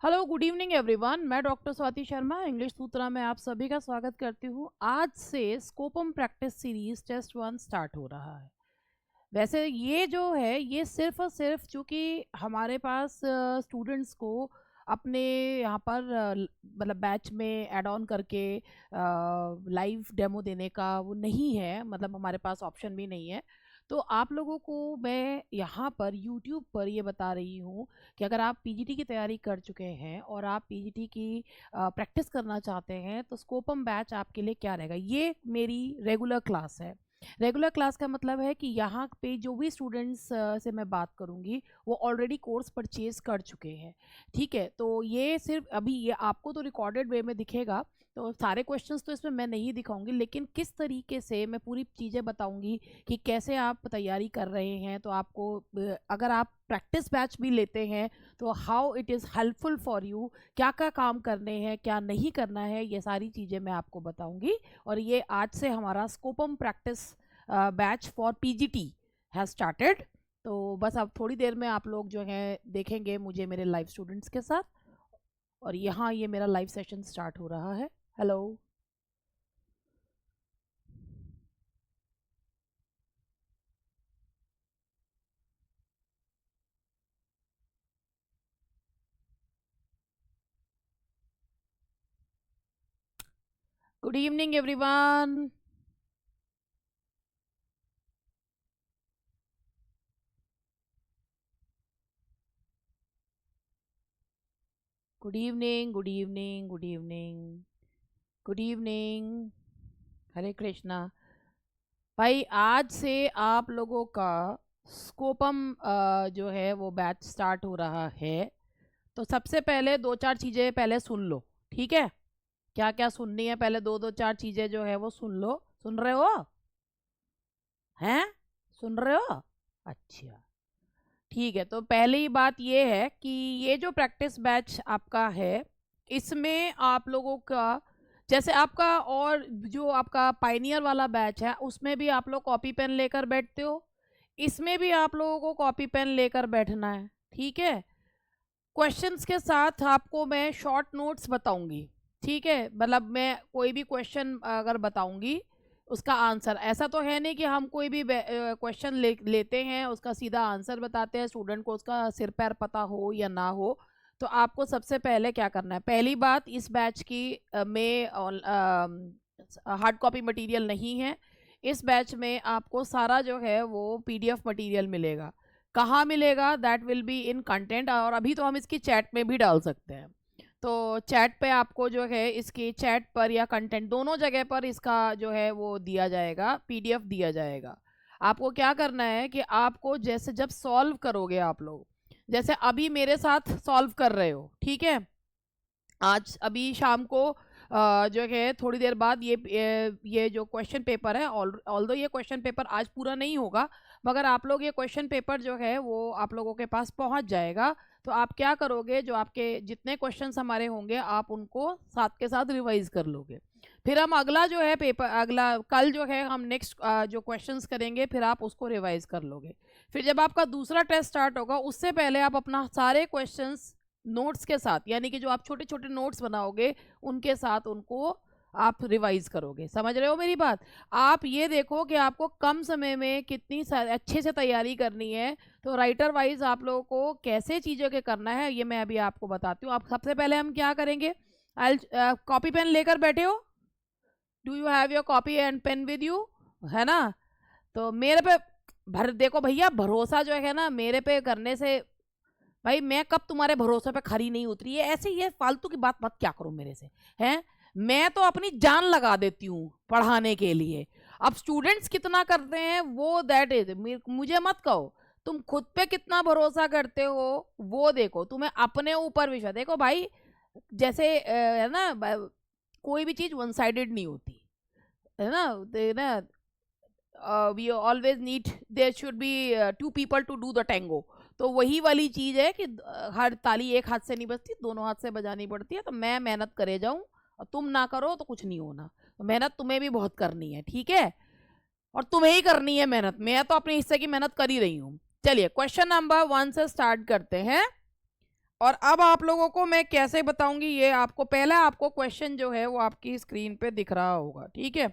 Hello good evening everyone. मैं doctor Swati Sharma English सूत्रा में आप सभी का स्वागत करती हूँ। आज से स्कोपम प्रैक्टिस सीरीज टेस्ट 1 स्टार्ट हो रहा है। वैसे ये जो है ये सिर्फ और सिर्फ चूँकि हमारे पास स्टूडेंट्स को अपने यहाँ पर मतलब बैच में ऐड ऑन करके लाइव डेमो देने का वो नहीं है, मतलब हमारे पास ऑप्शन भी नहीं है। तो आप लोगों को मैं यहाँ पर यूट्यूब पर ये बता रही हूँ कि अगर आप पीजीटी की तैयारी कर चुके हैं और आप पीजीटी की प्रैक्टिस करना चाहते हैं तो स्कोपम बैच आपके लिए क्या रहेगा। ये मेरी रेगुलर क्लास है। रेगुलर क्लास का मतलब है कि यहाँ पे जो भी स्टूडेंट्स से मैं बात करूँगी वो ऑलरेडी कोर्स परचेज कर चुके हैं। ठीक है, तो ये सिर्फ अभी ये आपको तो रिकॉर्डेड वे में दिखेगा, तो सारे क्वेश्चंस तो इसमें मैं नहीं दिखाऊंगी, लेकिन किस तरीके से मैं पूरी चीज़ें बताऊंगी कि कैसे आप तैयारी कर रहे हैं। तो आपको अगर आप प्रैक्टिस बैच भी लेते हैं तो how it is helpful for you, क्या क्या काम करने हैं क्या नहीं करना है, ये सारी चीज़ें मैं आपको बताऊंगी। और ये आज से हमारा स्कोपम practice batch for PGT has started. तो बस अब थोड़ी देर में आप लोग जो है देखेंगे मुझे मेरे लाइव स्टूडेंट्स के साथ। और यहाँ ये मेरा लाइव सेशन स्टार्ट हो रहा है। Hello. Good evening everyone. Good evening, good evening, good evening, good evening. Hare Krishna. भाई आज से आप लोगों का स्कोपम जो है वो बैच स्टार्ट हो रहा है। तो सबसे पहले दो चार चीज़ें पहले सुन लो, ठीक है। क्या क्या सुननी है पहले दो दो चार चीज़ें जो है वो सुन लो। सुन रहे हो? हैं? सुन रहे हो? अच्छा, ठीक है। तो पहली बात ये है कि ये जो प्रैक्टिस बैच आपका है इसमें आप लोगों का जैसे आपका और जो आपका पाइनियर वाला बैच है उसमें भी आप लोग कॉपी पेन लेकर बैठते हो, इसमें भी आप लोगों को कॉपी पेन लेकर बैठना है, ठीक है। क्वेश्चंस के साथ आपको मैं शॉर्ट नोट्स बताऊंगी, ठीक है। मतलब मैं कोई भी क्वेश्चन अगर बताऊंगी उसका आंसर, ऐसा तो है नहीं कि हम कोई भी क्वेश्चन लेते हैं उसका सीधा आंसर बताते हैं स्टूडेंट को, उसका सिर पैर पता हो या ना हो। तो आपको सबसे पहले क्या करना है, पहली बात इस बैच की में हार्ड कॉपी मटेरियल नहीं है। इस बैच में आपको सारा जो है वो पीडीएफ मटेरियल मिलेगा। कहाँ मिलेगा? That will be in content, और अभी तो हम इसकी चैट में भी डाल सकते हैं। तो चैट पे आपको जो है इसकी चैट पर या कंटेंट दोनों जगह पर इसका जो है वो दिया जाएगा, पीडीएफ दिया जाएगा। आपको क्या करना है कि आपको जैसे जब सॉल्व करोगे आप लोग, जैसे अभी मेरे साथ सॉल्व कर रहे हो, ठीक है। आज अभी शाम को जो है थोड़ी देर बाद ये जो क्वेश्चन पेपर है, ऑल्दो ये क्वेश्चन पेपर आज पूरा नहीं होगा, मगर आप लोग ये क्वेश्चन पेपर जो है वो आप लोगों के पास पहुंच जाएगा। तो आप क्या करोगे, जो आपके जितने क्वेश्चंस हमारे होंगे आप उनको साथ के साथ रिवाइज कर लोगे। फिर हम अगला जो है पेपर, अगला कल जो है हम नेक्स्ट जो क्वेश्चंस करेंगे फिर आप उसको रिवाइज कर लोगे। फिर जब आपका दूसरा टेस्ट स्टार्ट होगा उससे पहले आप अपना सारे क्वेश्चंस नोट्स के साथ, यानी कि जो आप छोटे छोटे नोट्स बनाओगे उनके साथ उनको आप रिवाइज करोगे। समझ रहे हो मेरी बात? आप ये देखो कि आपको कम समय में कितनी अच्छे से तैयारी करनी है। तो राइटर वाइज आप लोगों को कैसे चीज़ों के करना है ये मैं अभी आपको बताती हूँ। आप सबसे पहले हम क्या करेंगे, आई कॉपी पेन लेकर बैठे हो? Do you have your copy and pen with you? है ना? तो मेरे पे भर देखो भैया, भरोसा जो है ना मेरे पे करने से, भाई मैं कब तुम्हारे भरोसे पे खरी नहीं उतरी है। ऐसे ये फालतू की बात मत क्या करो मेरे से, हैं? मैं तो अपनी जान लगा देती हूँ पढ़ाने के लिए। अब स्टूडेंट्स कितना करते हैं वो दैट इज, मुझे मत कहो। तुम खुद पे कितना भरोसा करते हो वो देखो, तुम्हें अपने ऊपर विश्वास। देखो भाई, जैसे है ना, कोई भी चीज वन साइडेड नहीं होती है ना। We always need, there should be two people to do the tango. तो वही वाली चीज़ है कि हर ताली एक हाथ से नहीं बजती, दोनों हाथ से बजानी पड़ती है। तो मैं मेहनत करे जाऊं और तुम ना करो तो कुछ नहीं होना। तो मेहनत तुम्हें भी बहुत करनी है, ठीक है। और तुम्हें ही करनी है मेहनत, मैं तो अपने हिस्से की मेहनत कर ही रही हूँ। चलिए क्वेश्चन नंबर 1 से स्टार्ट करते हैं। और अब आप लोगों को मैं कैसे बताऊंगी, ये आपको पहला आपको क्वेश्चन जो है वो आपकी स्क्रीन पे दिख रहा होगा, ठीक है।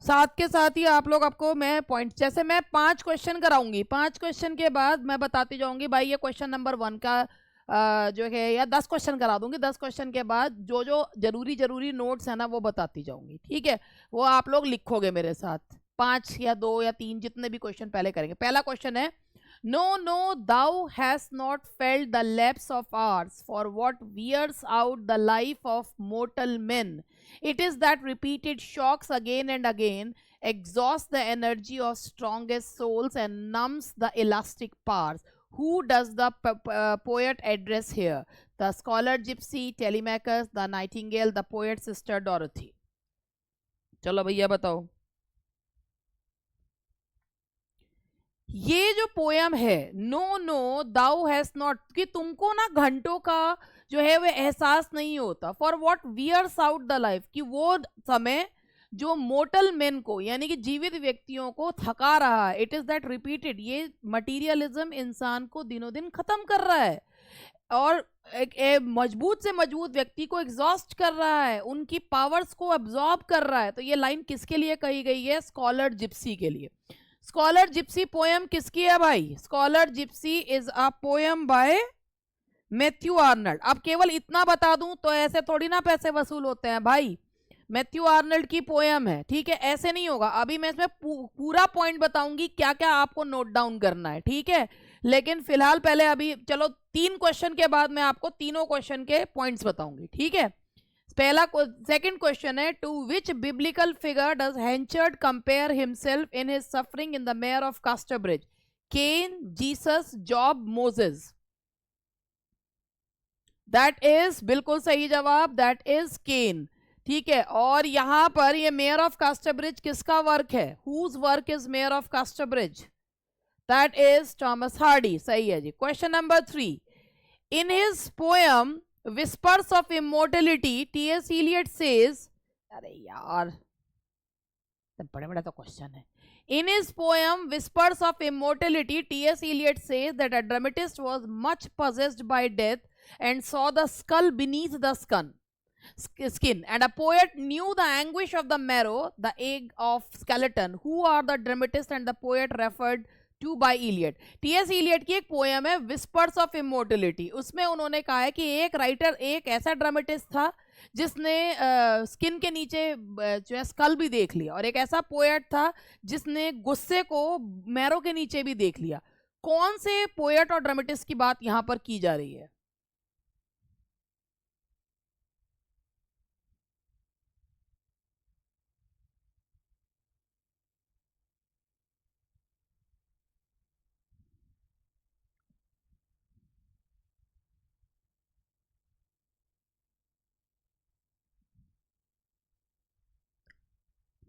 साथ के साथ ही आप लोग आपको मैं पॉइंट, जैसे मैं 5 क्वेश्चन कराऊंगी, 5 क्वेश्चन के बाद मैं बताती जाऊंगी भाई ये क्वेश्चन नंबर 1 का जो है, या 10 क्वेश्चन करा दूंगी, 10 क्वेश्चन के बाद जो जो जरूरी नोट्स है ना वो बताती जाऊंगी, ठीक है। वो आप लोग लिखोगे मेरे साथ, 5 या 2 या 3 जितने भी क्वेश्चन पहले करेंगे। पहला क्वेश्चन है, No, no, thou hast not felt the lapse of hours, for what wears out the life of mortal men. It is that repeated shocks again and again exhaust the energy of strongest souls and numbs the elastic powers. Who does the poet address here? The scholar gypsy, Telemachus, the nightingale, the poet's sister Dorothy. चलो भैया बताओ। ये जो poem है no no thou has not, कि तुमको ना घंटों का जो है वो एहसास नहीं होता, for what wears out the life, कि वो समय जो मोटल मेन को यानी कि जीवित व्यक्तियों को थका रहा है। इट इज दैट रिपीटेड, ये मटीरियलिज्म इंसान को दिनों दिन खत्म कर रहा है और एक मजबूत से मजबूत व्यक्ति को एग्जॉस्ट कर रहा है, उनकी पावर्स को एब्जॉर्ब कर रहा है। तो ये लाइन किसके लिए कही गई है? स्कॉलर जिप्सी के लिए। स्कॉलर जिप्सी पोयम किसकी है भाई? Scholar Gypsy is a poem bye Matthew Arnold. अब केवल इतना बता दूं तो ऐसे थोड़ी ना पैसे वसूल होते हैं भाई, मैथ्यू आर्नल्ड की पोयम है, ठीक है, ऐसे नहीं होगा। अभी मैं इसमें पूरा पॉइंट बताऊंगी क्या क्या आपको नोट डाउन करना है, ठीक है। लेकिन फिलहाल पहले अभी चलो 3 क्वेश्चन के बाद मैं आपको तीनों क्वेश्चन के पॉइंट्स बताऊंगी, ठीक है। पहला सेकंड क्वेश्चन है, to which biblical figure does Henchard compare himself in his suffering in the Mayor of Casterbridge? Cain, Jesus, Job, Moses? That is बिल्कुल सही जवाब, दैट इज केन, ठीक है। और यहां पर ये मेयर ऑफ कास्टरब्रिज किसका वर्क है? Whose work is Mayor of Casterbridge? That is Thomas Hardy, सही है जी। Question number 3, in his poem Whispers of Immortality, T.S. Eliot says, अरे यार बड़े बड़ा तो क्वेश्चन है। In his poem Whispers of Immortality, T.S. Eliot says that a dramatist was much possessed by death and saw the skull beneath the skin, and a poet knew the anguish of the marrow, the egg of skeleton. Who are the dramatist and the poet referred to by Eliot? TS Eliot की एक poem है whispers of immortality, उसमें उन्होंने कहा है कि एक writer, एक ऐसा ड्रामेटिस्ट था जिसने स्किन के नीचे जो है स्कल भी देख लिया, और एक ऐसा पोएट था जिसने गुस्से को मैरो के नीचे भी देख लिया। कौन से पोएट और ड्रामेटिस्ट की बात यहां पर की जा रही है?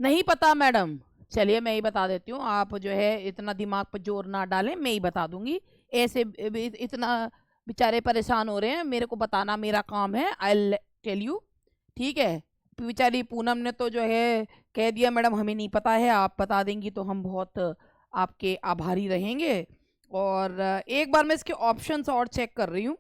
नहीं पता मैडम? चलिए मैं ही बता देती हूँ, आप जो है इतना दिमाग पर जोर ना डालें, मैं ही बता दूंगी। ऐसे इतना बेचारे परेशान हो रहे हैं, मेरे को बताना मेरा काम है, आई टेल यू, ठीक है। बेचारी पूनम ने तो जो है कह दिया मैडम हमें नहीं पता है, आप बता देंगी तो हम बहुत आपके आभारी रहेंगे। और एक बार मैं इसके ऑप्शंस और चेक कर रही हूँ।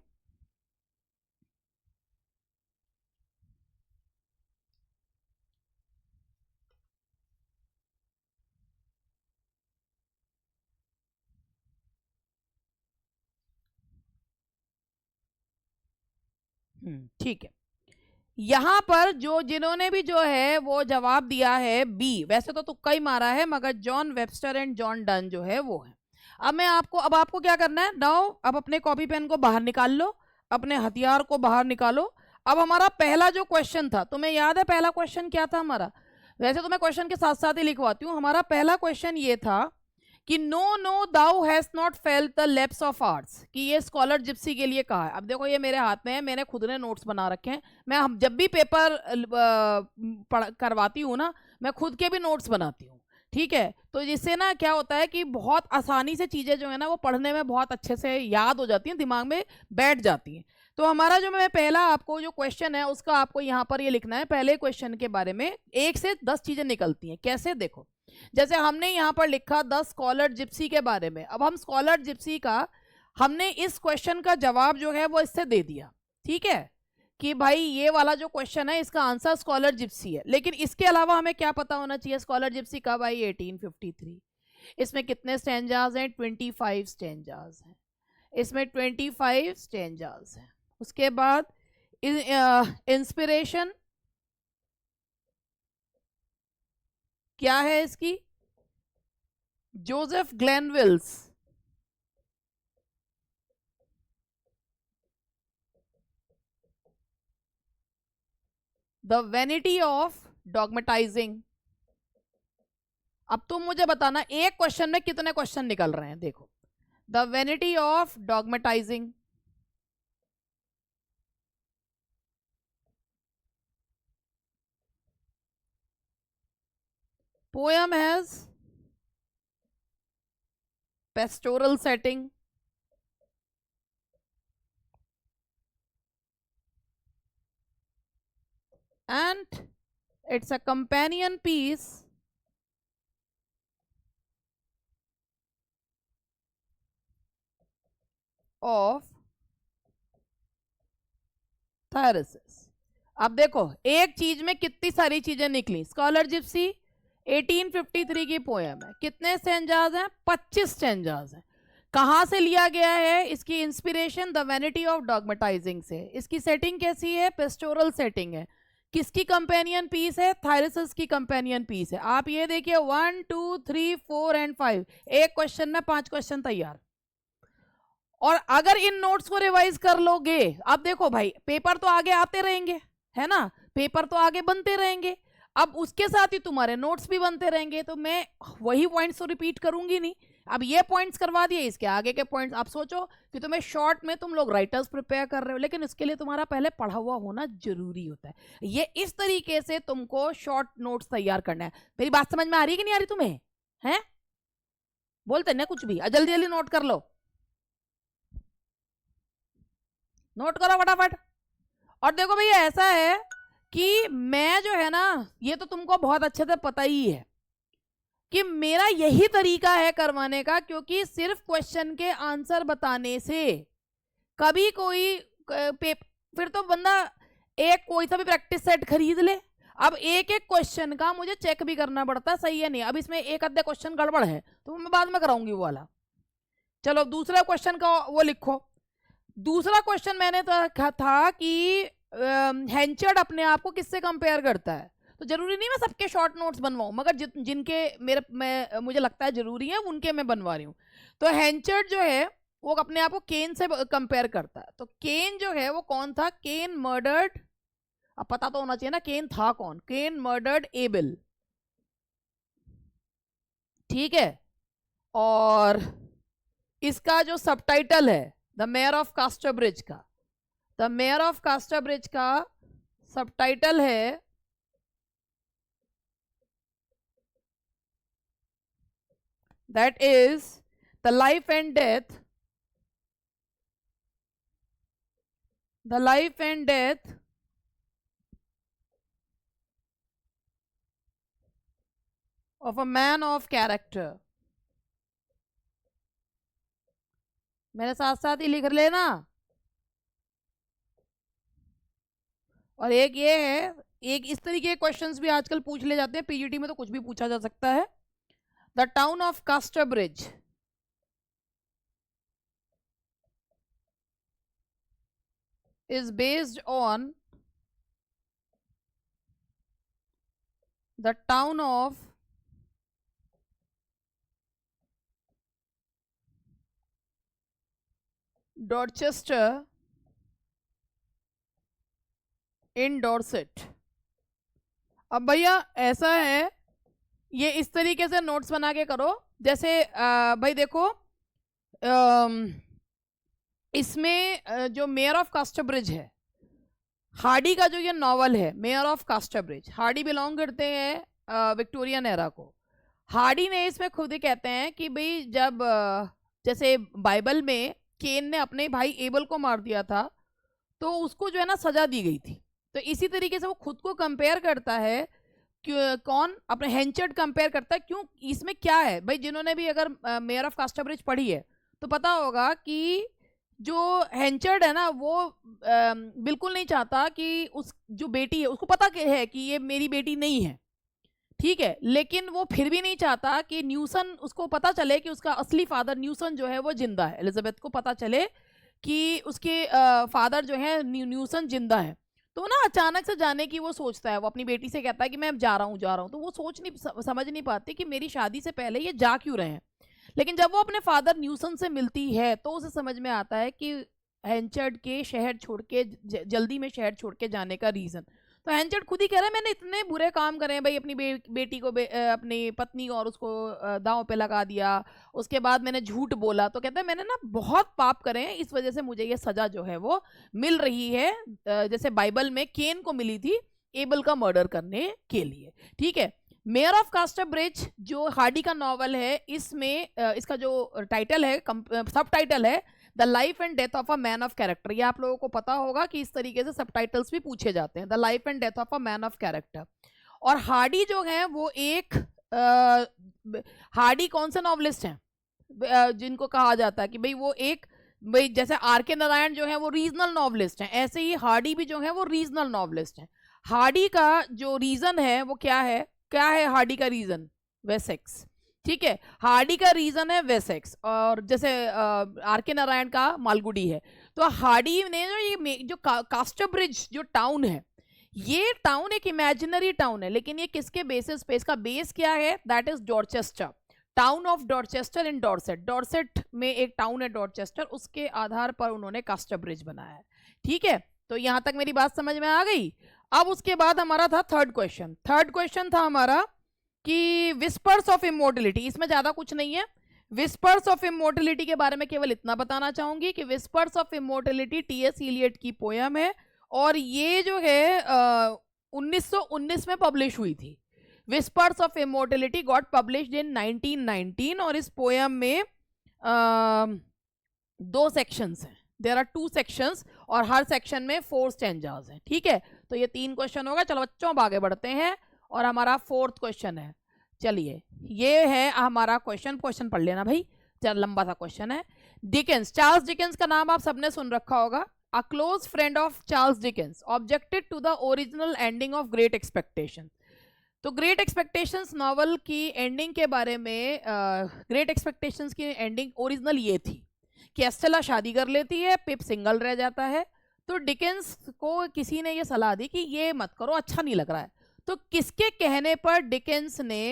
ठीक है, यहां पर जो जिन्होंने भी जो है वो जवाब दिया है बी, वैसे तो तुक्का ही मारा है, मगर John Webster and John Donne जो है वो है। अब आपको क्या करना है नाउ, अब अपने कॉपी पेन को बाहर निकाल लो, अपने हथियार को बाहर निकालो। अब हमारा पहला जो क्वेश्चन था, तुम्हें याद है पहला क्वेश्चन क्या था हमारा? वैसे तो मैं क्वेश्चन के साथ साथ ही लिखवाती हूँ। हमारा पहला क्वेश्चन ये था कि no no thou has not felt the lapse of arts, कि ये स्कॉलर जिप्सी के लिए कहा है। अब देखो ये मेरे हाथ में है, मैंने खुद ने नोट्स बना रखे हैं, मैं हम जब भी पेपर करवाती हूँ ना, मैं खुद के भी नोट्स बनाती हूँ, ठीक है। तो जिससे ना क्या होता है कि बहुत आसानी से चीज़ें जो है ना वो पढ़ने में बहुत अच्छे से याद हो जाती हैं, दिमाग में बैठ जाती हैं। तो हमारा जो मैं पहला आपको जो क्वेश्चन है उसका आपको यहाँ पर ये लिखना है। पहले क्वेश्चन के बारे में 1 से 10 चीज़ें निकलती हैं, कैसे देखो। जैसे हमने यहाँ पर लिखा द स्कॉलर जिप्सी के बारे में। अब हम स्कॉलर जिप्सी का हमने इस क्वेश्चन का जवाब जो है वो इससे दे दिया, ठीक है, कि भाई ये वाला जो क्वेश्चन है इसका आंसर स्कॉलर जिप्सी है। लेकिन इसके अलावा हमें क्या पता होना चाहिए, स्कॉलर जिप्सी कब आई, 1853। इसमें कितने स्टैंजाज हैं, 25 स्टैंजाज हैं, इसमें 25 स्टैंजाज हैं। उसके बाद इंस्पिरेशन क्या है इसकी, Joseph Glanvill's. The Vanity of Dogmatizing. अब तुम मुझे बताना एक क्वेश्चन में कितने क्वेश्चन निकल रहे हैं, देखो, the Vanity of Dogmatizing, poem has pastoral setting, and it's a companion piece of Thyrsis। अब देखो एक चीज में कितनी सारी चीजें निकली, स्कॉलर जिप्सी 1853 की पोएम है, कितने स्टैंजाज हैं, 25 स्टैंजाज हैं। कहां से लिया गया है इसकी इंस्पिरेशन, द वैनिटी ऑफ डॉगमेटाइजिंग से। इसकी सेटिंग कैसी है, पेस्टोरल सेटिंग है। किसकी कंपेनियन पीस है, थायरसिस की कंपेनियन पीस है। आप ये देखिए 1 2 3 4 एंड 5, एक क्वेश्चन में 5 क्वेश्चन तैयार। और अगर इन नोट्स को रिवाइज कर लोगे, अब देखो भाई पेपर तो आगे आते रहेंगे, है ना, पेपर तो आगे बनते रहेंगे, अब उसके साथ ही तुम्हारे नोट्स भी बनते रहेंगे, तो मैं वही पॉइंट्स तो रिपीट करूंगी नहीं। अब ये पॉइंट्स करवा दिए, इसके आगे के पॉइंट्स आप सोचो कि तुम्हें शॉर्ट में तुम लोग राइटर्स प्रिपेयर कर रहे हो, लेकिन इसके लिए तुम्हारा पहले पढ़ा हुआ होना जरूरी होता है। ये इस तरीके से तुमको शॉर्ट नोट्स तैयार करना है। मेरी बात समझ में आ रही है कि नहीं आ रही तुम्हें, हैं, बोलते ना कुछ भी, जल्दी जल्दी नोट कर लो, नोट करो फटाफट। और देखो भैया ऐसा है कि मैं जो है ना, ये तो तुमको बहुत अच्छे से पता ही है कि मेरा यही तरीका है करवाने का, क्योंकि सिर्फ क्वेश्चन के आंसर बताने से कभी कोई फिर तो बंदा एक कोई सा भी प्रैक्टिस सेट खरीद ले, अब एक एक क्वेश्चन का मुझे चेक भी करना पड़ता है सही है नहीं। अब इसमें एक आधे क्वेश्चन गड़बड़ है तो मैं बाद में कराऊंगी वो वाला। चलो दूसरा क्वेश्चन का वो लिखो। दूसरा क्वेश्चन मैंने तो कहा था कि हेंचर्ड अपने आप को किससे कंपेयर करता है, तो जरूरी नहीं मैं सबके शॉर्ट नोट्स बनवाऊं, मगर जिनके मुझे लगता है जरूरी है उनके मैं बनवा रही हूँ। तो हेंचर्ड जो है वो अपने आप को केन से कंपेयर करता है। तो केन जो है वो कौन था, केन मर्डर्ड, अब पता तो होना चाहिए ना केन था कौन, केन मर्डर्ड एबल, ठीक है। और इसका जो सबटाइटल है द मेयर ऑफ कास्टरब्रिज का, द मेयर ऑफ कास्टरब्रिज का सबटाइटल है that is the life and death, the life and death of a man of character। मेरे साथ साथ ही लिख लेना। और एक ये है, एक इस तरीके के क्वेश्चंस भी आजकल पूछ ले जाते हैं, पीजीटी में तो कुछ भी पूछा जा सकता है। The town of Casterbridge is based on the town of Dorchester in Dorset। अब भैया ऐसा है, ये इस तरीके से नोट्स बना के करो, जैसे भाई देखो इसमें जो मेयर ऑफ कास्टरब्रिज है, हार्डी का जो ये नॉवल है मेयर ऑफ कास्टरब्रिज, हार्डी बिलोंग करते हैं विक्टोरियन एरा को। हार्डी ने इसमें खुद ही कहते हैं कि भाई जब जैसे बाइबल में केन ने अपने भाई एबल को मार दिया था तो उसको जो है ना सजा दी गई थी, तो इसी तरीके से वो खुद को कंपेयर करता है, कौन अपने हेंचर्ड कंपेयर करता है। क्यों, इसमें क्या है भाई, जिन्होंने भी अगर मेयर ऑफ कास्टरब्रिज पढ़ी है तो पता होगा कि जो हेंचर्ड है ना वो बिल्कुल नहीं चाहता कि उस जो बेटी है उसको पता है कि ये मेरी बेटी नहीं है, ठीक है, लेकिन वो फिर भी नहीं चाहता कि न्यूसन उसको पता चले कि उसका असली फादर न्यूसन जो है वो जिंदा है, एलिजाबेथ को पता चले कि उसके फादर जो है न्यूसन जिंदा है। तो ना अचानक से जाने की वो सोचता है, वो अपनी बेटी से कहता है कि मैं अब जा रहा हूँ, तो वो समझ नहीं पाती कि मेरी शादी से पहले ये जा क्यों रहे हैं। लेकिन जब वो अपने फादर न्यूसन से मिलती है तो उसे समझ में आता है कि हैंचर्ड के शहर छोड़ के जल्दी में शहर छोड़ के जाने का रीज़न। तो हैंचर्ड खुद ही कह रहा है मैंने इतने बुरे काम करे हैं भाई, अपनी बेटी को अपनी पत्नी और उसको दांव पे लगा दिया, उसके बाद मैंने झूठ बोला, तो कहता है मैंने ना बहुत पाप करे हैं, इस वजह से मुझे ये सज़ा जो है वो मिल रही है, जैसे बाइबल में केन को मिली थी एबल का मर्डर करने के लिए, ठीक है। मेयर ऑफ कास्टरब्रिज जो हार्डी का नॉवल है, इसमें इसका जो टाइटल है, सब टाइटल है the life and death of a man of character. ये आप लोगों को पता होगा कि इस तरीके से सब टाइटल्स भी पूछे जाते हैं, the life and death of a man of character. और हार्डी जो है वो एक हार्डी कौन से नॉवलिस्ट हैं जिनको कहा जाता है कि भाई वो एक भाई जैसे आर के नारायण जो है वो रीजनल नॉवलिस्ट हैं, ऐसे ही हार्डी भी जो है वो रीजनल नॉवलिस्ट हैं। हार्डी का जो रीजन है वो क्या है हार्डी का रीजन? वेसेक्स, ठीक है, हार्डी का रीजन है वेसेक्स, और जैसे आर के नारायण का मालगुडी है। तो हार्डी ने जो कास्टरब्रिज जो टाउन है, ये टाउन एक इमेजिनरी टाउन है, लेकिन ये किसके बेसिस पे, इसका बेस क्या है? That is Dorchester, town of Dorchester in Dorset. Dorset में एक टाउन है डॉर्चेस्टर, उसके आधार पर उन्होंने कास्टरब्रिज बनाया है, ठीक है। तो यहां तक मेरी बात समझ में आ गई। अब उसके बाद हमारा था थर्ड क्वेश्चन था हमारा कि विस्पर्स ऑफ इमोर्टलिटी, इसमें ज्यादा कुछ नहीं है। विस्पर्स ऑफ इमोर्टलिटी के बारे में केवल इतना बताना चाहूंगी कि whispers of immortality TS Eliot की पोयम है, और ये जो है 1919 में पब्लिश हुई थी। Whispers of immortality got published in 1919, और इस पोयम में 2 सेक्शंस हैं, देयर आर 2 सेक्शंस, और हर सेक्शन में 4 स्टैंजास हैं, ठीक है। तो ये 3 क्वेश्चन होगा। चलो बच्चों अब आगे बढ़ते हैं, और हमारा 4th क्वेश्चन है। चलिए ये है हमारा क्वेश्चन पढ़ लेना भाई, चल लंबा सा क्वेश्चन है। डिकेंस, चार्ल्स डिकेंस का नाम आप सबने सुन रखा होगा। A close friend of Charles Dickens objected to the original ending of Great Expectation. तो ग्रेट एक्सपेक्टेशंस नॉवल की एंडिंग के बारे में, ग्रेट एक्सपेक्टेशंस की एंडिंग ओरिजिनल ये थी कि एस्टेला शादी कर लेती है, पिप सिंगल रह जाता है। तो डिकेंस को किसी ने ये सलाह दी कि ये मत करो, अच्छा नहीं लग रहा है। तो किसके कहने पर डिकेंस ने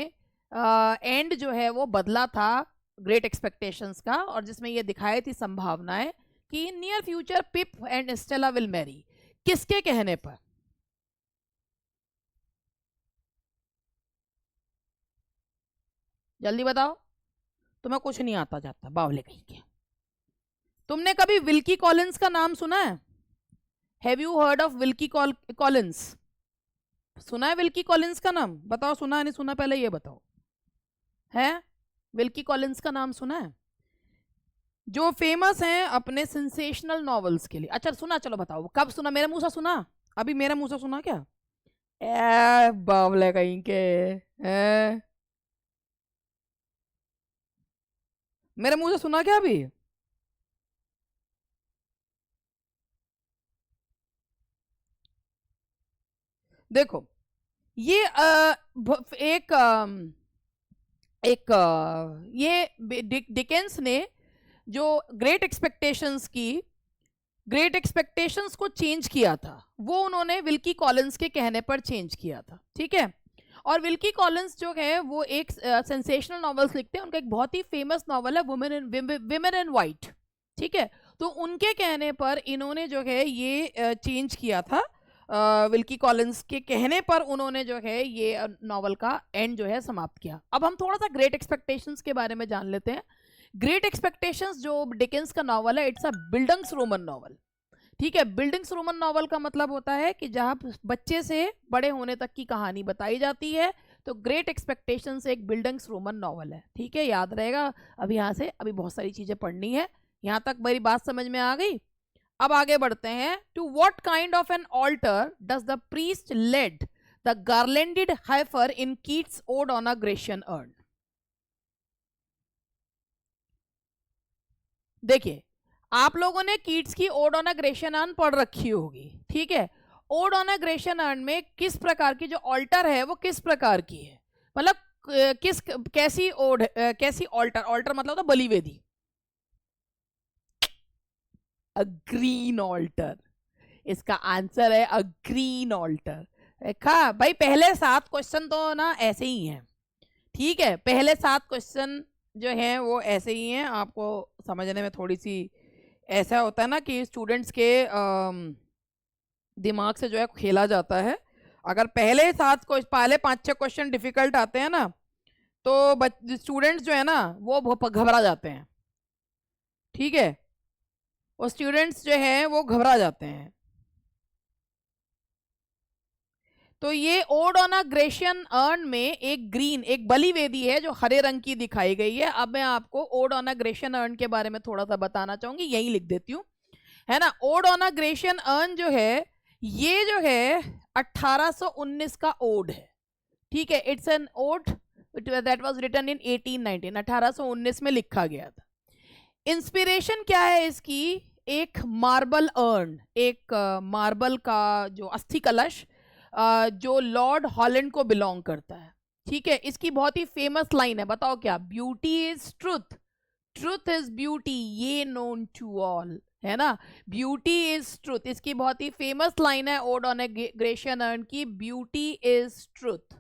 एंड जो है वो बदला था ग्रेट एक्सपेक्टेशंस का, और जिसमें ये दिखाई थी संभावनाएं कि near future pip and Stella will marry? किसके कहने पर? जल्दी बताओ, तुम्हें कुछ नहीं आता जाता बावले कहीं के। तुमने कभी विल्की कॉलिंस का नाम सुना है? Have you heard of Wilkie Collins? सुना है विल्की कॉलिंस का नाम? बताओ सुना है नहीं सुना, पहले ये बताओ। है विल्की कॉलिंस का नाम सुना है? जो फेमस हैं अपने सेंसेशनल नॉवेल्स के लिए। अच्छा सुना, चलो बताओ कब सुना, मेरे मुंह से सुना? अभी मेरे मुंह से सुना क्या? बावले कहीं के, मेरे मुंह से सुना क्या अभी? देखो ये ये डिकेंस ने जो ग्रेट एक्सपेक्टेशंस को चेंज किया था, वो उन्होंने विल्की कॉलिंस के कहने पर चेंज किया था, ठीक है। और विल्की कॉलिंस जो है वो एक सेंसेशनल नॉवेल्स लिखते हैं, उनका एक बहुत ही फेमस नॉवल है वुमेन इन वाइट, ठीक है। तो उनके कहने पर इन्होंने जो है ये चेंज किया था, विल्की कॉलिंस के कहने पर उन्होंने जो है ये नॉवल का एंड जो है समाप्त किया। अब हम थोड़ा सा ग्रेट एक्सपेक्टेशंस के बारे में जान लेते हैं। ग्रेट एक्सपेक्टेशंस जो डिकेंस का नॉवल है, इट्स अ बिल्डिंग्सरोमन नॉवल, ठीक है। बिल्डिंग्सरोमन नॉवल का मतलब होता है कि जहाँ बच्चे से बड़े होने तक की कहानी बताई जाती है। तो ग्रेट एक्सपेक्टेशंस एक बिल्डिंग्सरोमन नॉवल है, ठीक है, याद रहेगा। अभी यहाँ से अभी बहुत सारी चीज़ें पढ़नी है, यहाँ तक मेरी बात समझ में आ गई। अब आगे बढ़ते हैं। To what kind of an altar does the priest led the garlanded heifer in Keats Ode on a Grecian Urn? देखिए, आप लोगों ने कीट्स की ओड ऑन अग्रेशन अर्न पढ़ रखी होगी, ठीक है। ओड ऑन अग्रेशन अर्न में किस प्रकार की जो ऑल्टर है वो किस प्रकार की है, मतलब किस कैसी ओड कैसी ऑल्टर, ऑल्टर मतलब तो बलिवेदी, अ ग्रीन ऑल्टर, इसका आंसर है अ ग्रीन ऑल्टर। देखा भाई, पहले 7 क्वेश्चन तो ना ऐसे ही हैं, ठीक है, पहले 7 क्वेश्चन जो हैं वो ऐसे ही हैं, आपको समझने में थोड़ी सी ऐसा होता है ना कि स्टूडेंट्स के दिमाग से जो है खेला जाता है। अगर पहले 7 पहले 5-6 क्वेश्चन डिफिकल्ट आते हैं ना, तो स्टूडेंट्स जो है ना वो घबरा जाते हैं, ठीक है, वो स्टूडेंट्स जो हैं वो घबरा जाते हैं। तो ये ओड ऑन अग्रेशन अर्न में एक ग्रीन, एक बलिवेदी है जो हरे रंग की दिखाई गई है। अब मैं आपको ओड ऑन अग्रेशन अर्न के बारे में थोड़ा सा बताना चाहूंगी, यही लिख देती हूँ, है ना। ओड ऑन अग्रेशन अर्न जो है ये जो है 1819 का ओड है, ठीक है। It's an ode that was written in 1819, 1819 में लिखा गया था। इंस्पिरेशन क्या है इसकी, एक मार्बल अर्न, एक मार्बल का जो अस्थि कलश जो लॉर्ड हॉलैंड को बिलोंग करता है, ठीक है। इसकी बहुत ही फेमस लाइन है, बताओ क्या, beauty is truth, truth is beauty, ये नोन टू ऑल, है ना, ब्यूटी इज ट्रुथ। इसकी बहुत ही फेमस लाइन है ओड ऑन अग्रेशन अर्न की, beauty is truth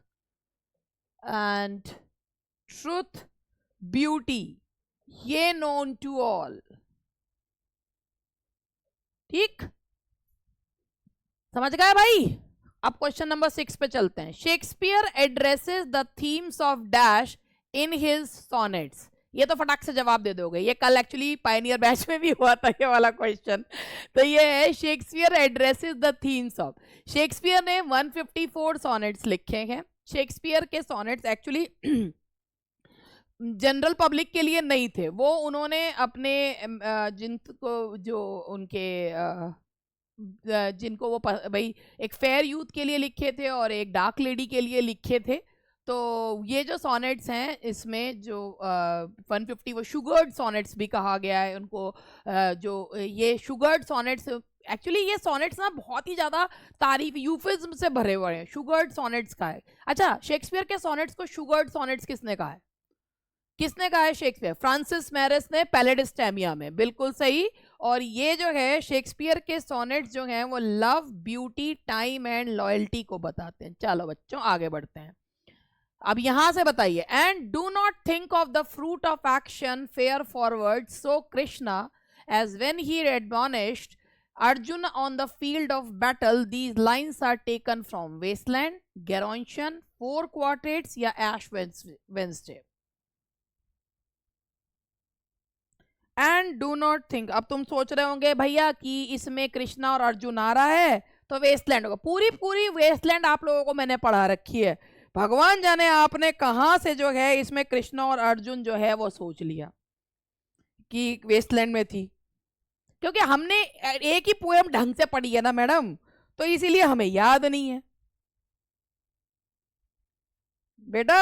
and truth beauty ये नोन टू ऑल, ठीक, समझ गए भाई। अब क्वेश्चन नंबर 6 पे चलते हैं। Shakespeare addresses the themes of dash in his sonnets, ये तो फटाक से जवाब दे दोगे, ये कल एक्चुअली पायनियर बैच में भी हुआ था ये वाला क्वेश्चन। तो ये है Shakespeare addresses the themes of, Shakespeare ने 154 सोनेट्स लिखे हैं। शेक्सपियर के सोनेट्स एक्चुअली जनरल पब्लिक के लिए नहीं थे, वो उन्होंने अपने जिनको जो उनके जिनको वो भाई एक फेयर यूथ के लिए लिखे थे और एक डार्क लेडी के लिए लिखे थे। तो ये जो सोनेट्स हैं इसमें जो 150 वो शुगर्ड सोनेट्स भी कहा गया है उनको, जो ये शुगर्ड सोनेट्स, एक्चुअली ये सोनेट्स ना बहुत ही ज़्यादा तारीफ यूफिज्म से भरे हुए हैं, शुगर्ड सोनेट्स का है। अच्छा, शेक्सपियर के सोनेट्स को शुगर्ड सोनेट्स किसने कहा है, किसने कहा है शेक्सपियर, फ्रांसिस मैरिस ने पैलेडिस्टेमिया में, बिल्कुल सही। और ये जो है शेक्सपियर के सोनेट्स जो हैं वो love, beauty, time and loyalty को बताते हैं। चलो बच्चों आगे बढ़ते हैं। अब यहां से बताइए, and do not think of the fruit of action fare forward so Krishna as when he admonished Arjun on the field of battle, these lines are taken from Waste Land, Gerontion, 4 Quartets या Ash Wednesday. And do not think, अब तुम सोच रहे होंगे भैया कि इसमें कृष्णा और अर्जुन आ रहा है तो वेस्टलैंड होगा, पूरी पूरी वेस्टलैंड आप लोगों को मैंने पढ़ा रखी है, भगवान जाने आपने कहां से जो है इसमें कृष्णा और अर्जुन जो है वो सोच लिया कि वेस्टलैंड में थी, क्योंकि हमने एक ही पोएम ढंग से पढ़ी है ना मैडम, तो इसीलिए हमें याद नहीं है बेटा।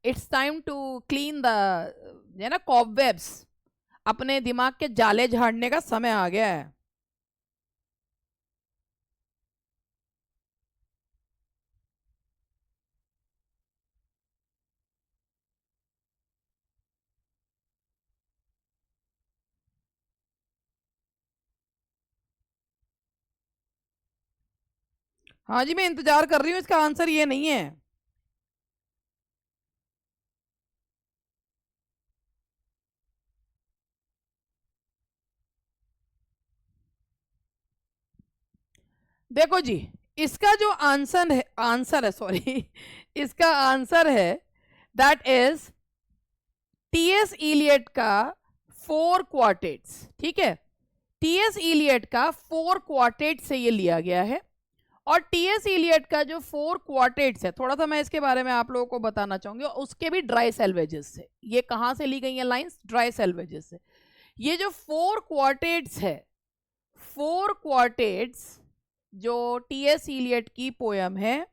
It's time to clean the ना कॉबवेब्स, अपने दिमाग के जाले झाड़ने का समय आ गया है। हाँ जी मैं इंतजार कर रही हूँ, इसका आंसर ये नहीं है। देखो जी, इसका जो आंसर है सॉरी इसका आंसर है दैट इज टीएस इलियट का 4 क्वार्टेट्स, ठीक है, टीएस इलियट का 4 क्वार्टेट से ये लिया गया है। और टीएस इलियट का जो 4 क्वार्टेट्स है, थोड़ा सा मैं इसके बारे में आप लोगों को बताना चाहूंगी, उसके भी ड्राई सेल्वेजेस से, ये कहां से ली गई है लाइंस, ड्राई सेल्वेजेस से। ये जो 4 क्वार्टेट्स है, 4 क्वार्टेट्स जो टीएस इलियट की पोयम है,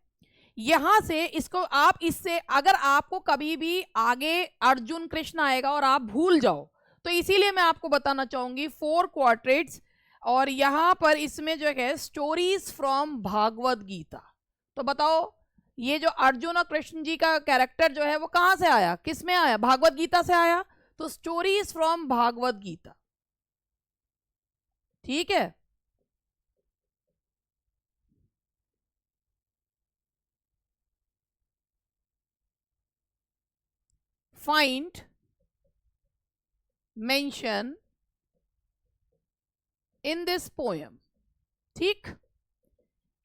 यहां से इसको आप, इससे अगर आपको कभी भी आगे अर्जुन कृष्ण आएगा और आप भूल जाओ, तो इसीलिए मैं आपको बताना चाहूंगी 4 क्वार्टेट्स, और यहां पर इसमें जो है स्टोरीज फ्रॉम भागवत गीता। तो बताओ ये जो अर्जुन और कृष्ण जी का कैरेक्टर जो है वो कहां से आया, किस में आया, भागवत गीता से आया। तो स्टोरीज फ्रॉम भागवत गीता, ठीक है। Find mention in this poem, ठीक।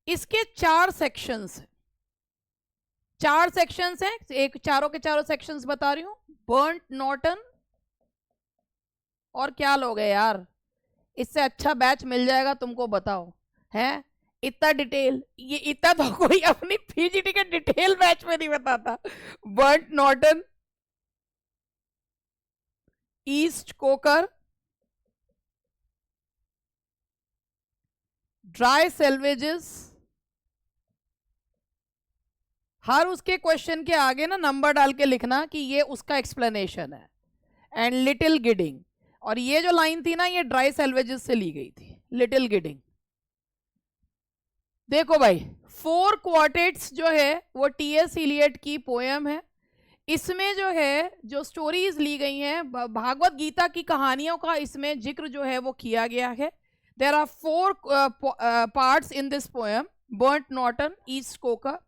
इसके 4 सेक्शंस हैं, 4 सेक्शंस हैं, एक चारों के चारों सेक्शंस बता रही हूं। बर्न्ट नॉटन, और क्या लोगे यार, इससे अच्छा बैच मिल जाएगा तुमको, बताओ है इतना डिटेल, ये इतना तो कोई अपनी पीजीटी के डिटेल बैच में नहीं बताता। Burnt Norton, East Coker, Dry Salvages, हर उसके क्वेश्चन के आगे ना नंबर डाल के लिखना कि ये उसका एक्सप्लेनेशन है, एंड लिटिल गिडिंग। और ये जो लाइन थी ना, ये ड्राई सेल्वेजेस से ली गई थी, लिटिल गिडिंग। देखो भाई 4 क्वार्टेट्स जो है वो टीएस इलियट की पोएम है। इसमें जो है जो स्टोरीज ली गई हैं भागवत गीता की कहानियों का इसमें जिक्र जो है वो किया गया है। There are 4 parts in this poem, Burnt Norton, East Coker,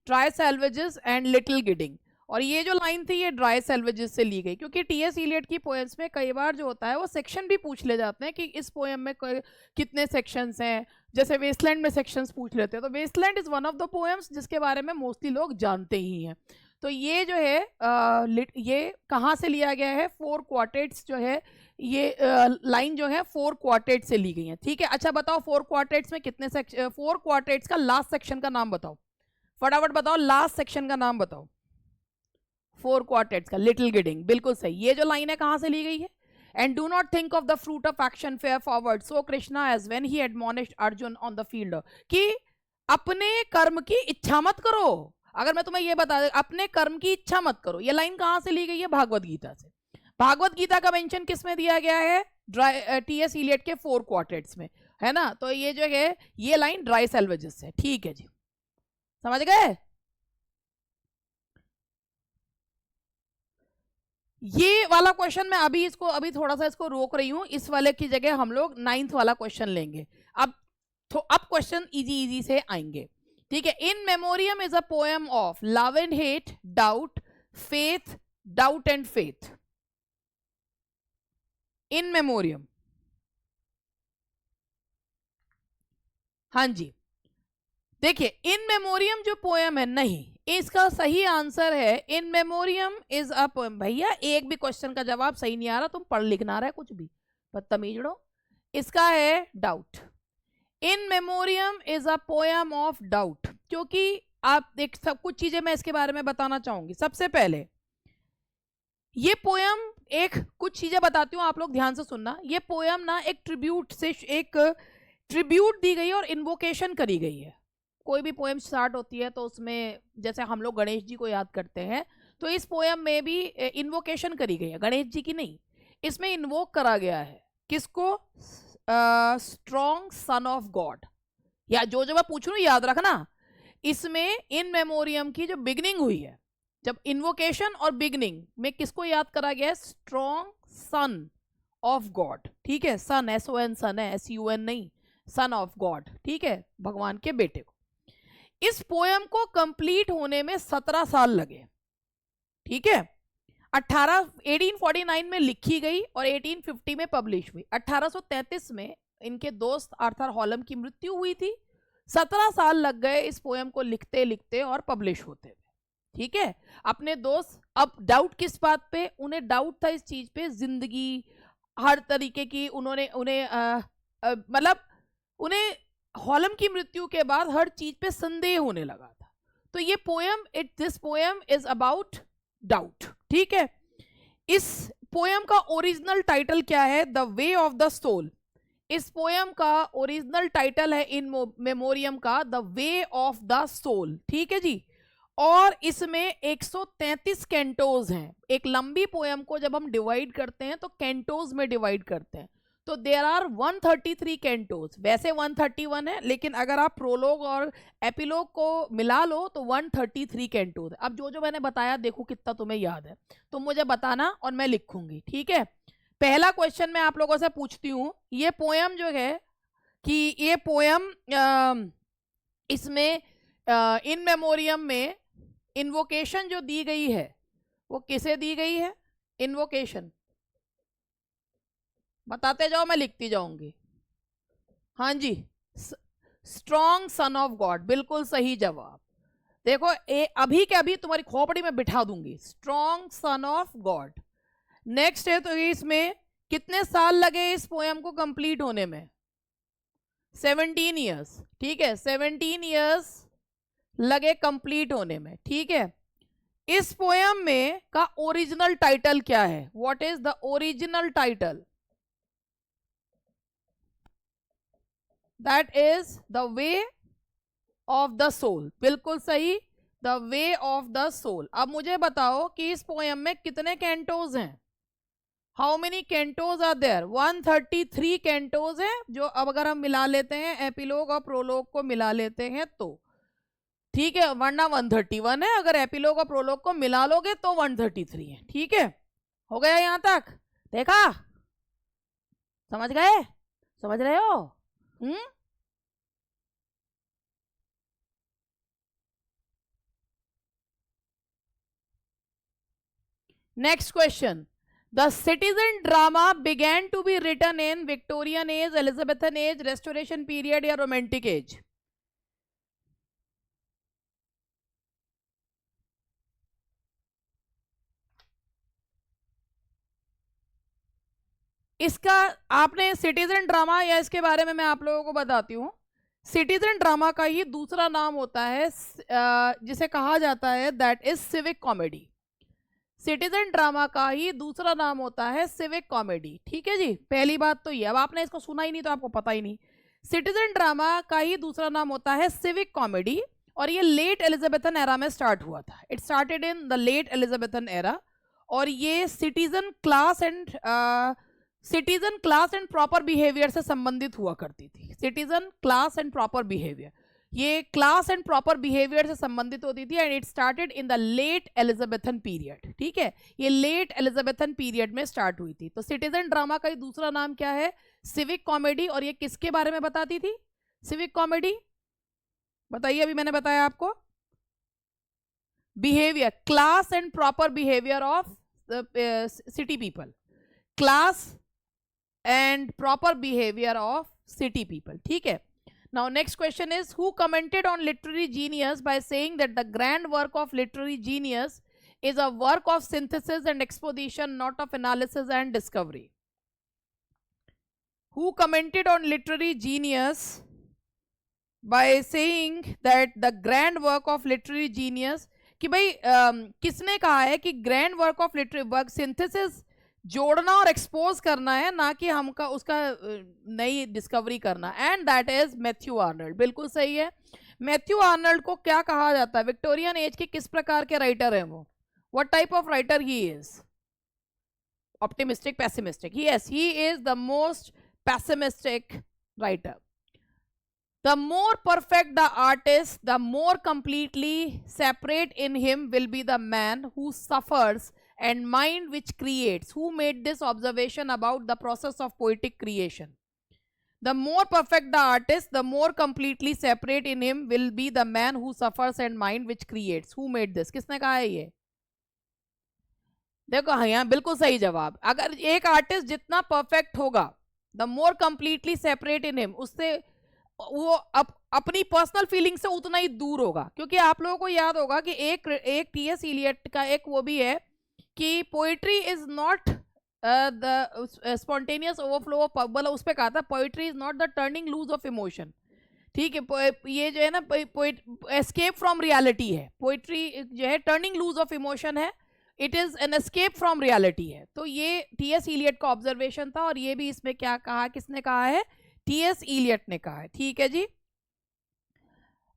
Dry Salvages and Little Gidding. और ये जो लाइन थी ये ड्राई सेल्वेजेस से ली गई, क्योंकि टीएस इलियट की पोएम्स में कई बार जो होता है वो सेक्शन भी पूछ ले जाते हैं कि इस पोएम में कितने सेक्शंस हैं। जैसे वेस्टलैंड में सेक्शंस पूछ लेते हैं, तो Wasteland is one of the poems जिसके बारे में मोस्टली लोग जानते ही हैं। तो ये जो है ये कहाँ से लिया गया है, 4 क्वार्टेट्स जो है, ये लाइन जो है 4 क्वार्टेट से ली गई है, ठीक है। अच्छा बताओ 4 क्वार्टेट्स में कितने 4 क्वार्टेट्स का लास्ट सेक्शन का नाम बताओ, फटाफट बताओ, लास्ट सेक्शन का नाम बताओ 4 क्वार्टेट्स का। लिटिल गिडिंग, बिल्कुल सही। ये जो लाइन है कहाँ से ली गई है, and do not think of the fruit of action fare forward so Krishna as when he admonished Arjun on the field, कि अपने कर्म की इच्छा मत करो। अगर मैं तुम्हें ये बता दूं अपने कर्म की इच्छा मत करो, ये लाइन कहां से ली गई है, भागवत गीता से। भागवत गीता का मेंशन किस में दिया गया है, टीएस इलियट के 4 क्वार्टेट्स में, है ना। तो ये जो है ये लाइन ड्राई सेल्वेजेस से, ठीक है जी, समझ गए। ये वाला क्वेश्चन मैं अभी थोड़ा सा इसको रोक रही हूं, इस वाले की जगह हम लोग 9th वाला क्वेश्चन लेंगे। अब क्वेश्चन इजी इजी से आएंगे, ठीक है। इन Memoriam is a poem of love and hate, doubt, faith, doubt and faith. In Memoriam, हाँ जी, देखिए इन मेमोरियम जो पोएम है, नहीं, इसका सही आंसर है इन मेमोरियम इज अ पोएम। भैया एक भी क्वेश्चन का जवाब सही नहीं आ रहा, तुम पढ़ लिखना रहा है कुछ भी, बदतमीजड़ो। इसका है doubt. In Memoriam is a poem of doubt, क्योंकि आप देख सब कुछ चीजें मैं इसके बारे में बताना चाहूंगी। सबसे पहले ये पोएम, एक कुछ चीजें बताती हूँ, आप लोग ध्यान से सुनना। ये पोएम ना एक ट्रिब्यूट दी गई और इन्वोकेशन करी गई है। कोई भी पोएम स्टार्ट होती है तो उसमें जैसे हम लोग गणेश जी को याद करते हैं, तो इस पोएम में भी इन्वोकेशन करी गई है, गणेश जी की नहीं, इसमें इन्वोक करा गया है किसको, स्ट्रॉन्ग सन ऑफ गॉड। या जो मैं पूछ रहा हूं याद रखना, इसमें इन मेमोरियम की जो बिगनिंग हुई है, जब इन्वोकेशन और बिगनिंग में किसको याद करा गया है, स्ट्रॉन्ग सन ऑफ गॉड, ठीक है। सन SON सन है, SUN नहीं, सन ऑफ गॉड, ठीक है, भगवान के बेटे को। इस पोएम को कंप्लीट होने में 17 साल लगे, ठीक है। 1849 में लिखी गई और 1850 में पब्लिश हुई। 1833 में इनके दोस्त आर्थर हॉलम की मृत्यु हुई थी। 17 साल लग गए इस पोएम को लिखते लिखते और पब्लिश होते हुए, ठीक है। अपने दोस्त, अब डाउट किस बात पे, उन्हें डाउट था इस चीज पे, जिंदगी हर तरीके की, उन्हें मतलब उन्हें हॉलम की मृत्यु के बाद हर चीज पे संदेह होने लगा था। तो ये poem, this poem is about doubt, ठीक है। इस पोएम का ओरिजिनल टाइटल क्या है, the way of the soul. इस पोएम का ओरिजिनल टाइटल है इन मेमोरियम का the way of the soul, ठीक है जी। और इसमें 133 कैंटोज हैं। एक लंबी पोयम को जब हम डिवाइड करते हैं तो कैंटोज में डिवाइड करते हैं, तो देयर आर 133 कैंटोज। वैसे 131 है, लेकिन अगर आप प्रोलोग और एपिलोग को मिला लो तो 133 कैंटोज। अब जो जो मैंने बताया देखो कितना तुम्हें याद है, तुम मुझे बताना और मैं लिखूंगी, ठीक है। पहला क्वेश्चन मैं आप लोगों से पूछती हूँ, ये पोयम जो है कि ये पोयम इसमें इन मेमोरियम में इन्वोकेशन जो दी गई है वो किसे दी गई है? इन्वोकेशन बताते जाओ, मैं लिखती जाऊंगी। हाँ जी, स्ट्रॉन्ग सन ऑफ गॉड, बिल्कुल सही जवाब। देखो अभी के अभी तुम्हारी खोपड़ी में बिठा दूंगी, strong son of God. Next है, तो इसमें कितने साल लगे इस पोयम को कंप्लीट होने में? 17 ईयर्स, ठीक है, 17 ईयर्स लगे कंप्लीट होने में, ठीक है। इस पोयम में का ओरिजिनल टाइटल क्या है? What is the original title? That is the way of the soul, बिल्कुल सही, the way of the soul. अब मुझे बताओ कि इस पोयम में कितने कैंटोज हैं? How many cantos are there? 133 cantos हैं, जो अब अगर हम मिला लेते हैं एपिलोग और प्रोलोग को मिला लेते हैं तो, ठीक है, वरना 131 है, अगर एपिलोग और प्रोलोग को मिला लोगे तो 133 है, ठीक है। हो गया यहां तक? देखा? समझ गए? समझ रहे हो? Next question, the citizen drama began to be written in Victorian age, Elizabethan age, Restoration period या रोमांटिक एज? इसका आपने सिटीजन ड्रामा, या इसके बारे में मैं आप लोगों को बताती हूँ, सिटीजन ड्रामा का ही दूसरा नाम होता है जिसे कहा जाता है that is civic comedy. Citizen drama का ही दूसरा नाम होता है सिविक कॉमेडी, ठीक है जी। पहली बात तो ये, अब आपने इसको सुना ही नहीं तो आपको पता ही नहीं। सिटीजन ड्रामा का ही दूसरा नाम होता है सिविक कॉमेडी, और ये लेट एलिजाबेथन एरा में स्टार्ट हुआ था। It started in the late Elizabethan era, और ये citizen class and proper behaviour से संबंधित हुआ करती थी। Citizen class and proper behaviour, ये क्लास एंड प्रॉपर बिहेवियर से संबंधित होती थी, and it started in the late Elizabethan period, ठीक है। ये लेट एलिजाबेथन पीरियड में स्टार्ट हुई थी। तो सिटीजन ड्रामा का ही दूसरा नाम क्या है? Civic comedy. और ये किसके बारे में बताती थी सिविक कॉमेडी? बताइए, अभी मैंने बताया आपको, behaviour, class and proper behaviour of city people, class and proper behaviour of city people, ठीक है। Now next question is, who commented on literary genius by saying that the grand work of literary genius is a work of synthesis and exposition, not of analysis and discovery? Who commented on literary genius by saying that the grand work of literary genius, कि भाई किसने कहा है कि grand work of literary work synthesis, जोड़ना और expose करना है, ना कि हमका उसका नई डिस्कवरी करना, and that is Matthew Arnold, बिल्कुल सही है। मैथ्यू आर्नल्ड को क्या कहा जाता है? विक्टोरियन एज के किस प्रकार के राइटर है वो? What type of writer he is? Optimistic, pessimistic? Yes, he is the most pessimistic writer. The more perfect the artist, the more completely separate in him will be the man who suffers and mind which creates. Who made this observation about the process of poetic creation? The more perfect the artist, the more completely separate in him will be the man who suffers and mind which creates. Who made this? किसने कहा है ये? देखो, हाँ, यहाँ बिल्कुल सही जवाब। अगर एक आर्टिस्ट जितना परफेक्ट होगा, the more completely separate in him, उससे वो अपनी पर्सनल फीलिंग से उतना ही दूर होगा। क्योंकि आप लोगों को याद होगा कि एक टी.एस. इलियट का एक वो भी है कि poetry is not the spontaneous overflow of, मतलब उस पर कहा था poetry is not the turning loose of emotion, ठीक है। ये जो है ना, एस्केप फ्रॉम रियलिटी है। पोइट्री जो है टर्निंग लूज ऑफ इमोशन है, it is an escape from reality है। तो ये टी.एस. इलियट का ऑब्जर्वेशन था, और ये भी इसमें क्या कहा, किसने कहा है? टी.एस. इलियट ने कहा है, ठीक है जी।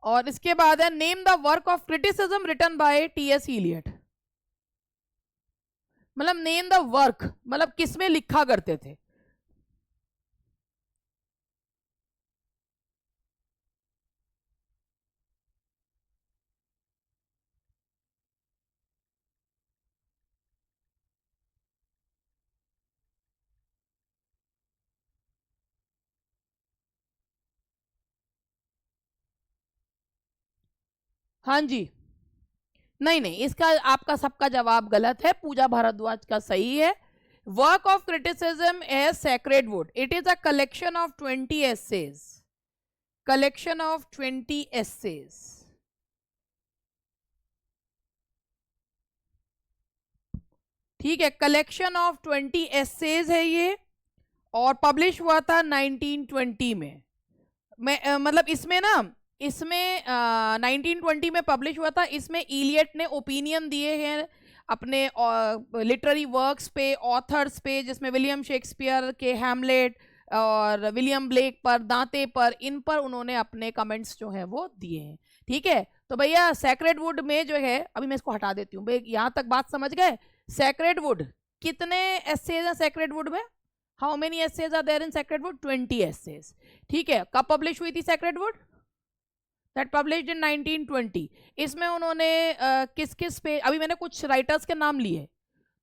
और इसके बाद है name the work of criticism written by T S Eliot. मतलब नेम द वर्क, मतलब किसमें लिखा करते थे। हाँ जी, नहीं नहीं, इसका आपका सबका जवाब गलत है, पूजा भारद्वाज का सही है। Work of criticism is sacred would, it is a collection of 20 essays, collection of 20 essays। ठीक है, कलेक्शन ऑफ 20 essays है ये, और पब्लिश हुआ था 1920 में। मैं मतलब इसमें ना, इसमें 1920 में पब्लिश हुआ था। इसमें इलियट ने ओपिनियन दिए हैं अपने लिटरेरी वर्क्स पे, ऑथर्स पे, जिसमें विलियम शेक्सपियर के हैमलेट और विलियम ब्लेक पर, दांते पर, इन पर उन्होंने अपने कमेंट्स जो है वो दिए हैं। ठीक है, तो भैया सैक्रेड वुड में जो है, अभी मैं इसको हटा देती हूँ, यहाँ तक बात समझ गए। सैक्रेड वुड कितने एसेज हैं सैक्रेड वुड में? How many essays are there in Sacred Wood? 20 essays. ठीक है, कब पब्लिश हुई थी Sacred Wood? That published in 1920। इसमें उन्होंने किस किस पे, अभी मैंने कुछ राइटर्स के नाम लिए,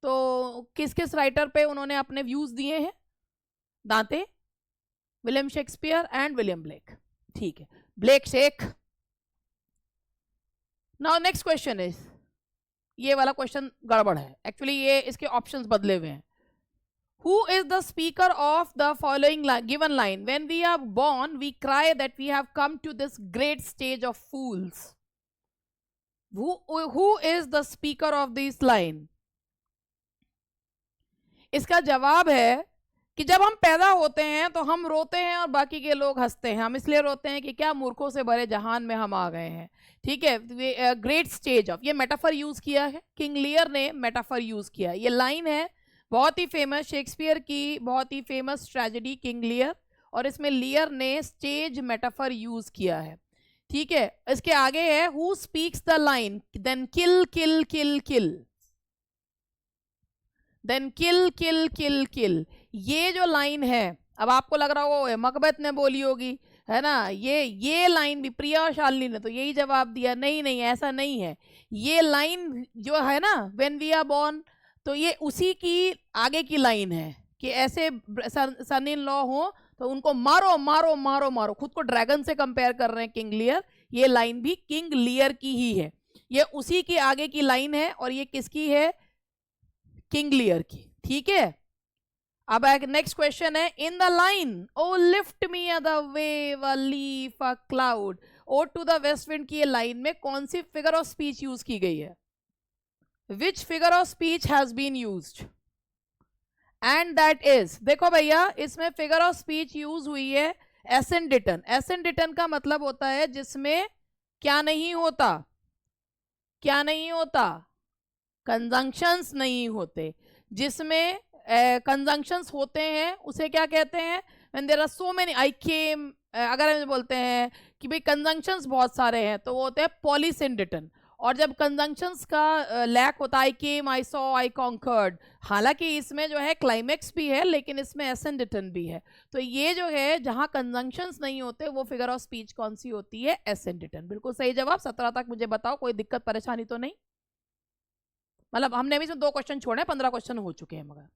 तो किस किस राइटर पे उन्होंने अपने व्यूज दिए हैं? Dante, William Shakespeare and William Blake. ठीक है, Blake Shake. Now next question is, ये वाला क्वेश्चन गड़बड़ है एक्चुअली, ये इसके ऑप्शंस बदले हुए हैं। Who is the speaker of the following given line? When we are born, we cry that we have come to this great stage of fools. Who is the speaker of this line? इसका जवाब है कि जब हम पैदा होते हैं तो हम रोते हैं और बाकी के लोग हंसते हैं। हम इसलिए रोते हैं कि क्या मूर्खों से भरे जहान में हम आ गए हैं। ठीक है, ग्रेट स्टेज ऑफ, ये मेटाफर यूज किया है, किंग लियर ने मेटाफर यूज किया। ये लाइन है बहुत ही फेमस, शेक्सपियर की बहुत ही फेमस ट्रेजेडी किंग लियर, और इसमें लियर ने स्टेज मेटाफर यूज किया है। ठीक है, इसके आगे है who speaks the line then kill kill kill kill, then kill kill kill kill. ये जो लाइन है, अब आपको लग रहा होगा मकबत ने बोली होगी, है ना, ये लाइन भी प्रिया और शालिनी ने तो यही जवाब दिया। नहीं नहीं, ऐसा नहीं है। ये लाइन जो है ना, व्हेन वी आर बोर्न, तो ये उसी की आगे की लाइन है कि ऐसे सन इन लॉ हो तो उनको मारो मारो मारो मारो। खुद को ड्रैगन से कंपेयर कर रहे हैं किंग लियर, ये लाइन भी किंग लियर की ही है, ये उसी की आगे की लाइन है, और ये किसकी है? किंग लियर की। ठीक है, अब एक नेक्स्ट क्वेश्चन है, in the line o lift me a the wave a leaf a cloud, ode to the West Wind की ये लाइन में कौन सी फिगर ऑफ स्पीच यूज की गई है? Which figure of speech has been used? And that is, देखो भैया, इसमें फिगर ऑफ स्पीच यूज हुई है एसेंडिटन। एसेंडिटन का मतलब होता है जिसमें क्या नहीं होता? क्या नहीं होता? कंजंक्शंस नहीं होते। जिसमें कंजंक्शंस होते हैं उसे क्या कहते हैं? When there are so many, I came, अगर हम बोलते हैं कि भाई कंजंक्शंस बहुत सारे हैं तो वो होते हैं पॉलीसिंडिटन। और जब कंजंक्शंस का लैक होता है, आई केम, आई सॉ, आई कॉन्कर्ड, हालांकि इसमें जो है क्लाइमेक्स भी है लेकिन इसमें एसेंडिटन भी है। तो ये जो है जहां कंजंक्शंस नहीं होते वो फिगर ऑफ स्पीच कौन सी होती है? एसेंडिटन। बिल्कुल सही जवाब। 17 तक मुझे बताओ, कोई दिक्कत परेशानी तो नहीं? मतलब हमने भी इसमें 2 क्वेश्चन छोड़े, 15 क्वेश्चन हो चुके हैं मगर।